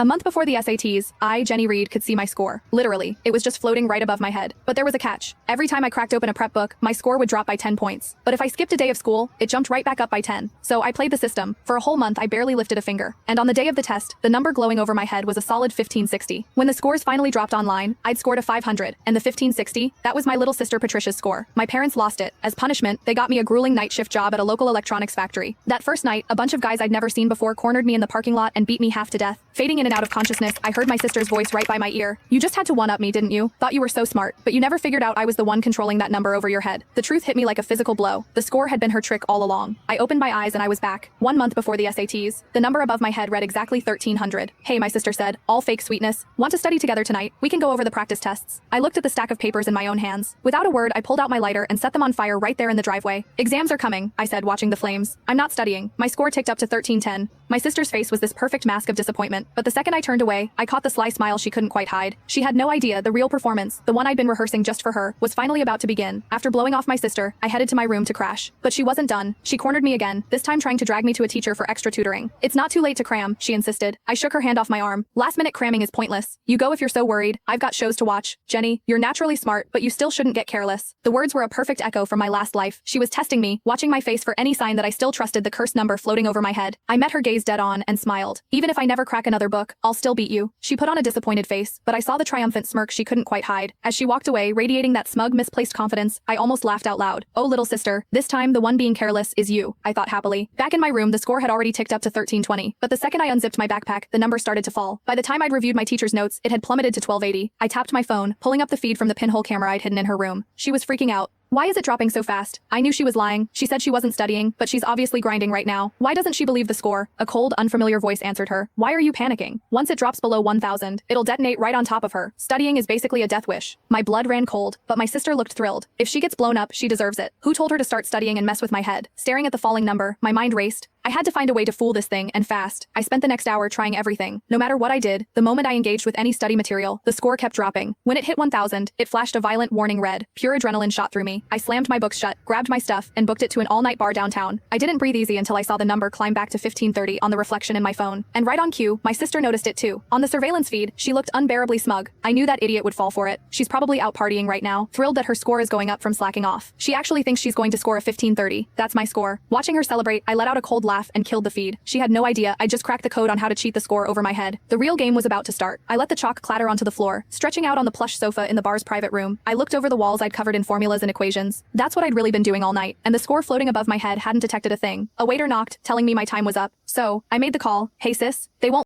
A month before the SATs, I, Jenny Reed, could see my score. Literally, it was just floating right above my head. But there was a catch. Every time I cracked open a prep book, my score would drop by 10 points. But if I skipped a day of school, it jumped right back up by 10. So I played the system. For a whole month, I barely lifted a finger. And on the day of the test, the number glowing over my head was a solid 1560. When the scores finally dropped online, I'd scored a 500. And the 1560, that was my little sister Patricia's score. My parents lost it. As punishment, they got me a grueling night shift job at a local electronics factory. That first night, a bunch of guys I'd never seen before cornered me in the parking lot and beat me half to death. Fading in and out of consciousness, I heard my sister's voice right by my ear. "You just had to one-up me, didn't you? Thought you were so smart, but you never figured out I was the one controlling that number over your head." The truth hit me like a physical blow. The score had been her trick all along. I opened my eyes and I was back. 1 month before the SATs, the number above my head read exactly 1300. "Hey," my sister said, all fake sweetness. "Want to study together tonight? We can go over the practice tests." I looked at the stack of papers in my own hands. Without a word, I pulled out my lighter and set them on fire right there in the driveway. "Exams are coming," I said, watching the flames. "I'm not studying." My score ticked up to 1310. My sister's face was this perfect mask of disappointment, but the second I turned away, I caught the sly smile she couldn't quite hide. She had no idea the real performance, the one I'd been rehearsing just for her, was finally about to begin. After blowing off my sister, I headed to my room to crash. But she wasn't done. She cornered me again, this time trying to drag me to a teacher for extra tutoring. "It's not too late to cram," she insisted. I shook her hand off my arm. "Last-minute cramming is pointless. You go if you're so worried. I've got shows to watch. Jenny, you're naturally smart, but you still shouldn't get careless." The words were a perfect echo from my last life. She was testing me, watching my face for any sign that I still trusted the cursed number floating over my head. I met her gaze dead on and smiled. "Even if I never crack another book, I'll still beat you." She put on a disappointed face, but I saw the triumphant smirk she couldn't quite hide. As she walked away, radiating that smug, misplaced confidence, I almost laughed out loud. "Oh, little sister, this time the one being careless is you," I thought happily. Back in my room, the score had already ticked up to 1320, but the second I unzipped my backpack, the number started to fall. By the time I'd reviewed my teacher's notes, it had plummeted to 1280. I tapped my phone, pulling up the feed from the pinhole camera I'd hidden in her room. She was freaking out. "Why is it dropping so fast?" I knew she was lying. She said she wasn't studying, but she's obviously grinding right now. "Why doesn't she believe the score?" A cold, unfamiliar voice answered her. "Why are you panicking? Once it drops below 1000, it'll detonate right on top of her. Studying is basically a death wish." My blood ran cold, but my sister looked thrilled. If she gets blown up, she deserves it. Who told her to start studying and mess with my head? Staring at the falling number, my mind raced. I had to find a way to fool this thing, and fast. I spent the next hour trying everything. No matter what I did, the moment I engaged with any study material, the score kept dropping. When it hit 1000, it flashed a violent warning red. Pure adrenaline shot through me. I slammed my books shut, grabbed my stuff, and booked it to an all-night bar downtown. I didn't breathe easy until I saw the number climb back to 1530 on the reflection in my phone. And right on cue, my sister noticed it too. On the surveillance feed, she looked unbearably smug. I knew that idiot would fall for it. She's probably out partying right now, thrilled that her score is going up from slacking off. She actually thinks she's going to score a 1530. That's my score. Watching her celebrate, I let out a cold laugh and killed the feed. She had no idea I just cracked the code on how to cheat the score over my head. The real game was about to start. I let the chalk clatter onto the floor, stretching out on the plush sofa in the bar's private room. I looked over the walls I'd covered in formulas and equations. That's what I'd really been doing all night, and the score floating above my head hadn't detected a thing. A waiter knocked, telling me my time was up. So, I made the call. "Hey sis, they won't